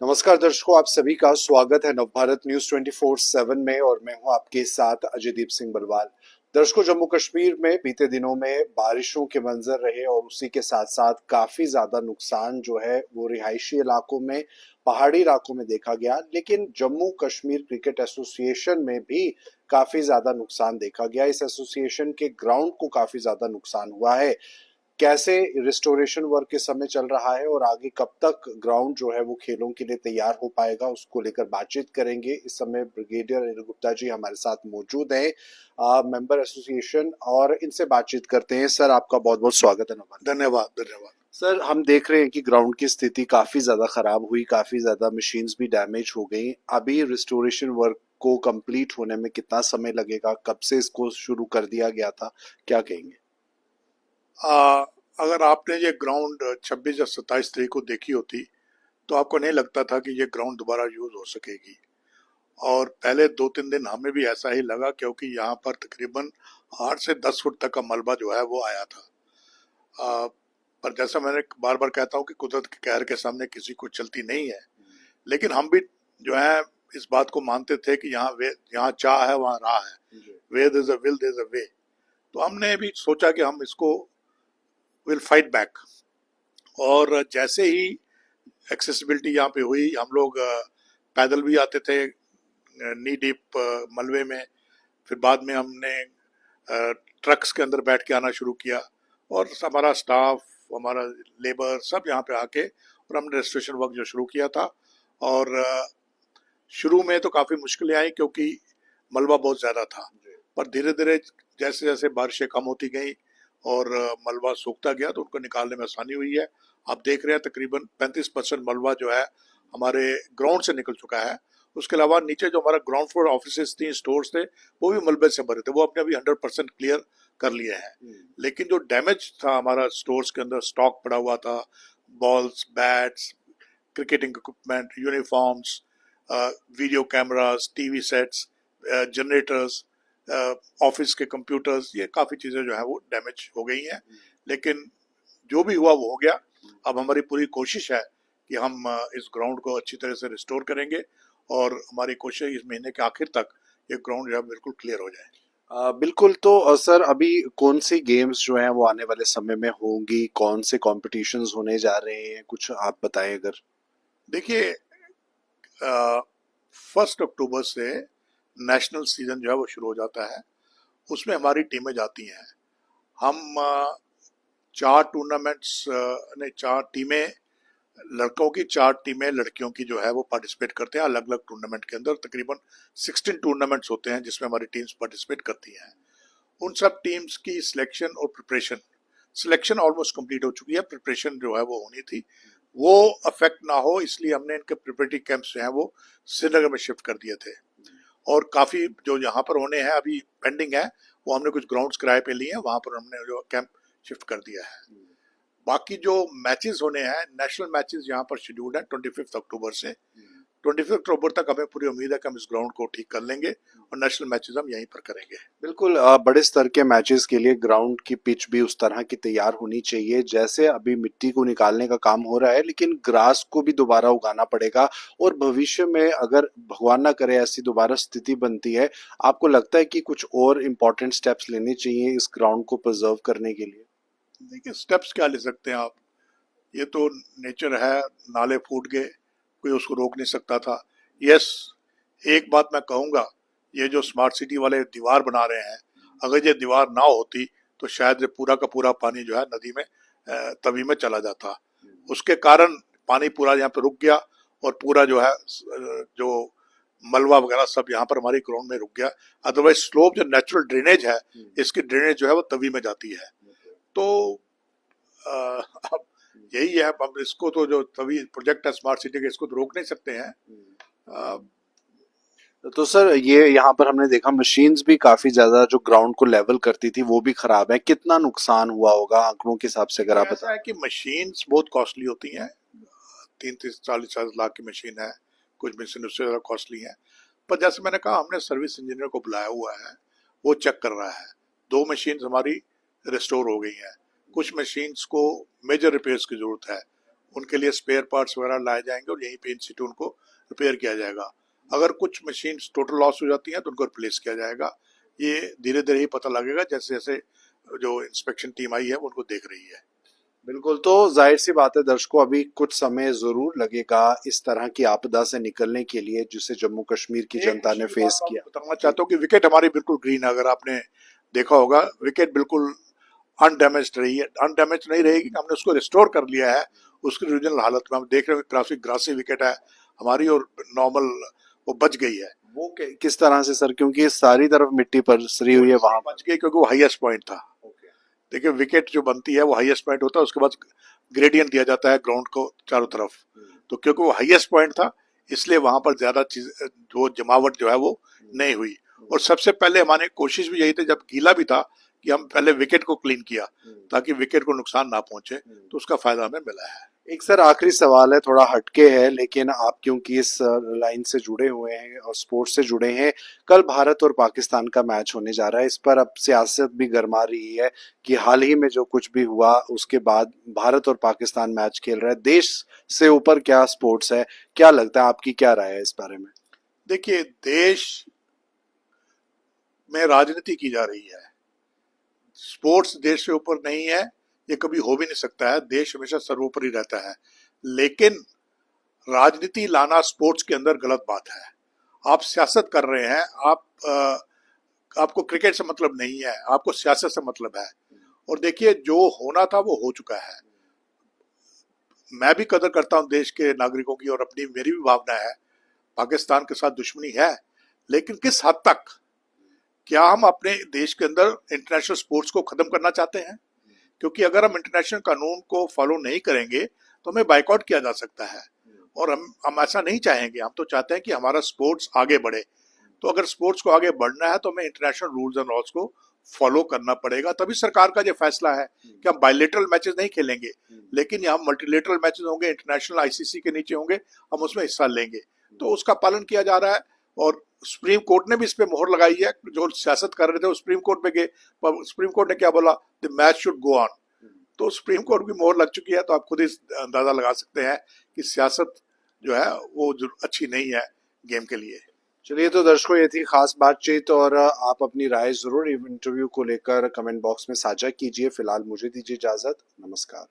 नमस्कार दर्शकों, आप सभी का स्वागत है नवभारत न्यूज 24/7 में और मैं हूं आपके साथ अजयदीप सिंह बलवाल। दर्शकों, जम्मू कश्मीर में बीते दिनों में बारिशों के मंजर रहे और उसी के साथ साथ काफी ज्यादा नुकसान जो है वो रिहायशी इलाकों में, पहाड़ी इलाकों में देखा गया। लेकिन जम्मू कश्मीर क्रिकेट एसोसिएशन में भी काफी ज्यादा नुकसान देखा गया। इस एसोसिएशन के ग्राउंड को काफी ज्यादा नुकसान हुआ है। कैसे रिस्टोरेशन वर्क इस समय चल रहा है और आगे कब तक ग्राउंड जो है वो खेलों के लिए तैयार हो पाएगा, उसको लेकर बातचीत करेंगे। इस समय ब्रिगेडियर अनिल गुप्ता जी हमारे साथ मौजूद हैं, मेंबर एसोसिएशन, और इनसे बातचीत करते हैं। सर, आपका बहुत बहुत स्वागत है। नमस्कार। धन्यवाद धन्यवाद। सर, हम देख रहे हैं कि ग्राउंड की स्थिति काफी ज्यादा खराब हुई, काफी ज्यादा मशीन्स भी डैमेज हो गई। अभी रिस्टोरेशन वर्क को कंप्लीट होने में कितना समय लगेगा? कब से इसको शुरू कर दिया गया था, क्या कहेंगे? अगर आपने ये ग्राउंड 26 या 27 तारीख को देखी होती तो आपको नहीं लगता था कि ये ग्राउंड दोबारा यूज हो सकेगी। और पहले 2-3 दिन हमें भी ऐसा ही लगा, क्योंकि यहाँ पर तकरीबन 8 से 10 फुट तक का मलबा जो है वो आया था। पर जैसा मैंने बार बार कहता हूँ कि कुदरत के कहर के सामने किसी को चलती नहीं है। लेकिन हम भी जो है इस बात को मानते थे कि यहाँ चाह है वहाँ राह है, where there is a will there is a way. तो हमने भी सोचा कि हम इसको विल फाइट बैक। और जैसे ही एक्सेसिबिलिटी यहाँ पे हुई, हम लोग पैदल भी आते थे नी डीप मलबे में। फिर बाद में हमने ट्रक्स के अंदर बैठ के आना शुरू किया, और हमारा स्टाफ, हमारा लेबर सब यहाँ पे आके, और हमने रेस्टोरेशन वर्क जो शुरू किया था। और शुरू में तो काफ़ी मुश्किलें आई, क्योंकि मलबा बहुत ज़्यादा था। पर धीरे धीरे जैसे जैसे बारिशें कम होती गई और मलबा सूखता गया, तो उनको निकालने में आसानी हुई है। आप देख रहे हैं तकरीबन 35% मलबा जो है हमारे ग्राउंड से निकल चुका है। उसके अलावा नीचे जो हमारा ग्राउंड फ्लोर ऑफिस थी, स्टोर्स थे, वो भी मलबे से भरे थे। वो अपने अभी 100% क्लियर कर लिए हैं। लेकिन जो डैमेज था हमारा स्टोर्स के अंदर, स्टॉक पड़ा हुआ था, balls, bats, cricketing equipment, uniforms, video cameras, TV sets, generators, office के कंप्यूटर्स, ये काफ़ी चीज़ें जो है वो डैमेज हो गई हैं। लेकिन जो भी हुआ वो हो गया। अब हमारी पूरी कोशिश है कि हम इस ग्राउंड को अच्छी तरह से रिस्टोर करेंगे, और हमारी कोशिश इस महीने के आखिर तक ये ग्राउंड जो है बिल्कुल क्लियर हो जाए। बिल्कुल। तो सर, अभी कौन सी गेम्स जो हैं वो आने वाले समय में होंगी? कौन से कॉम्पिटिशन्स होने जा रहे हैं? कुछ आप बताएं अगर। देखिए, 1 अक्टूबर से नेशनल सीजन जो है वो शुरू हो जाता है। उसमें हमारी टीमें जाती हैं। हम 4 टूर्नामेंट्स, नहीं, 4 टीमें लड़कों की, 4 टीमें लड़कियों की जो है वो पार्टिसिपेट करते हैं अलग अलग टूर्नामेंट के अंदर। तकरीबन 16 टूर्नामेंट्स होते हैं जिसमें हमारी टीम्स पार्टिसिपेट करती हैं। उन सब टीम्स की सिलेक्शन और प्रिपरेशन, सिलेक्शन ऑलमोस्ट कंप्लीट हो चुकी है, प्रिपरेशन जो है वो होनी थी। वो अफेक्ट ना हो इसलिए हमने इनके प्रिपरेटरी कैंप्स जो हैं वो श्रीनगर में शिफ्ट कर दिए थे। और काफ़ी जो यहाँ पर होने हैं अभी पेंडिंग है, वो हमने कुछ ग्राउंड्स किराए पे लिए हैं, वहाँ पर हमने जो कैंप शिफ्ट कर दिया है। बाकी जो मैचेस होने हैं, नेशनल मैचेस यहाँ पर शेड्यूल्ड है 25 अक्टूबर से। 25 अक्टूबर तक हमें पूरी उम्मीद है कि हम इस ग्राउंड को ठीक कर लेंगे, और नेशनल मैचेस हम यहीं पर करेंगे। बिल्कुल। बड़े स्तर के मैचेस के लिए ग्राउंड की पिच भी उस तरह की तैयार होनी चाहिए। जैसे अभी मिट्टी को निकालने का काम हो रहा है, लेकिन ग्रास को भी दोबारा उगाना पड़ेगा। और भविष्य में अगर भगवान ना करे ऐसी दोबारा स्थिति बनती है, आपको लगता है कि कुछ और इम्पोर्टेंट स्टेप्स लेने चाहिए इस ग्राउंड को प्रिजर्व करने के लिए? देखिए, स्टेप्स क्या ले सकते हैं आप? ये तो नेचर है, नाले फूट गए, कोई उसको रोक नहीं सकता था। यस, एक बात मैं कहूँगा, ये जो स्मार्ट सिटी वाले दीवार बना रहे हैं, अगर ये दीवार ना होती तो शायद ये पूरा का पूरा पानी जो है नदी में, तवी में चला जाता। उसके कारण पानी पूरा यहाँ पे रुक गया, और पूरा जो है जो मलबा वगैरह सब यहाँ पर हमारी ग्राउंड में रुक गया। अदरवाइज स्लोप जो नेचुरल ड्रेनेज है, इसकी ड्रेनेज जो है वो तवी में जाती है। तो अब यही है, अब इसको तो जो तभी प्रोजेक्ट है स्मार्ट सिटी के, इसको तो रोक नहीं सकते हैं। अ, तो सर, ये यहाँ पर हमने देखा मशीन्स भी काफी ज्यादा जो ग्राउंड को लेवल करती थी वो भी खराब है। कितना नुकसान हुआ होगा आंकड़ों के हिसाब से अगर आप ऐसा बता? है कि मशीन्स बहुत कॉस्टली होती हैं। 30-40 लाख की मशीन है, कुछ मशीन उससे ज़्यादा कॉस्टली है। पर जैसे मैंने कहा, हमने सर्विस इंजीनियर को बुलाया हुआ है, वो चेक कर रहा है। 2 मशीन्स हमारी रिस्टोर हो गई हैं, कुछ मशीन्स को मेजर रिपेयर्स की ज़रूरत है, उनके लिए स्पेयर पार्ट्स वगैरह लाए जाएंगे और यहीं पे इन सिटू उनको रिपेयर किया जाएगा। अगर कुछ मशीन टोटल लॉस हो जाती हैं तो उनको रिप्लेस किया जाएगा। ये धीरे धीरे ही पता लगेगा जैसे जैसे जो इंस्पेक्शन टीम आई है वो उनको देख रही है। बिल्कुल, तो जाहिर सी बात है दर्शकों, अभी कुछ समय जरूर लगेगा इस तरह की आपदा से निकलने के लिए जिसे जम्मू कश्मीर की जनता ने फेस किया। बताना चाहता हूँ कि विकेट हमारी बिल्कुल ग्रीन है। अगर आपने देखा होगा विकेट बिल्कुल अनडैमेज्ड रही है, अनडैमेज नहीं रहेगी, हमने उसको रिस्टोर कर लिया है उसकी ओरिजिनल हालत में। हम देख रहे हैं ग्रासी विकेट है हमारी और नॉर्मल वो बच गई है। वो किस तरह से सर, क्योंकि सारी तरफ मिट्टी पसरी हुई है, वहां बच गई क्योंकि वो हाईएस्ट पॉइंट था। देखिए विकेट जो बनती है वो हाईएस्ट पॉइंट होता है, उसके बाद ग्रेडियंट दिया जाता है ग्राउंड को चारों तरफ। तो क्योंकि वो हाईएस्ट पॉइंट था इसलिए वहां पर ज्यादा चीज जो जमावट जो है वो नहीं हुई। और सबसे पहले हमारी कोशिश भी यही थी जब गीला भी था कि हम पहले विकेट को क्लीन किया ताकि विकेट को नुकसान ना पहुंचे, तो उसका फायदा हमें मिला है। एक सर आखिरी सवाल है, थोड़ा हटके है, लेकिन आप क्योंकि इस लाइन से जुड़े हुए हैं और स्पोर्ट्स से जुड़े हैं, कल भारत और पाकिस्तान का मैच होने जा रहा है। इस पर अब सियासत भी गर्मा रही है कि हाल ही में जो कुछ भी हुआ उसके बाद भारत और पाकिस्तान मैच खेल रहा है। देश से ऊपर क्या स्पोर्ट्स है, क्या लगता है, आपकी क्या राय है इस बारे में? देखिए देश में राजनीति की जा रही है, स्पोर्ट्स देश से ऊपर नहीं है, ये कभी हो भी नहीं सकता है। देश हमेशा सर्वोपरि रहता है, लेकिन राजनीति लाना स्पोर्ट्स के अंदर गलत बात है। आप सियासत कर रहे हैं, आपको क्रिकेट से मतलब नहीं है, आपको सियासत से मतलब है। और देखिए जो होना था वो हो चुका है। मैं भी कदर करता हूं देश के नागरिकों की और अपनी मेरी भी भावना है, पाकिस्तान के साथ दुश्मनी है, लेकिन किस हद तक? क्या हम अपने देश के अंदर इंटरनेशनल स्पोर्ट्स को खत्म करना चाहते हैं? क्योंकि अगर हम इंटरनेशनल कानून को फॉलो नहीं करेंगे तो हमें बाइकआउट किया जा सकता है, और हम ऐसा नहीं चाहेंगे। हम तो चाहते हैं कि हमारा स्पोर्ट्स आगे बढ़े। तो अगर स्पोर्ट्स को आगे बढ़ना है तो हमें इंटरनेशनल रूल्स एंड लॉज को फॉलो करना पड़ेगा। तभी सरकार का जो फैसला है कि हम बायलेटरल मैचेस नहीं खेलेंगे, लेकिन यहाँ मल्टीलेटरल मैचेस होंगे, इंटरनेशनल आईसीसी के नीचे होंगे, हम उसमें हिस्सा लेंगे। तो उसका पालन किया जा रहा है और सुप्रीम कोर्ट ने भी इस पे मोहर लगाई है। जो सियासत कर रहे थे वो सुप्रीम कोर्ट में गए, पर सुप्रीम कोर्ट ने क्या बोला, the match should go on. तो सुप्रीम कोर्ट की मोहर लग चुकी है। तो आप खुद ही अंदाजा लगा सकते हैं कि सियासत जो है वो अच्छी नहीं है गेम के लिए। चलिए, तो दर्शकों ये थी खास बातचीत, और आप अपनी राय जरूर इंटरव्यू को लेकर कमेंट बॉक्स में साझा कीजिए। फिलहाल मुझे दीजिए इजाजत, नमस्कार।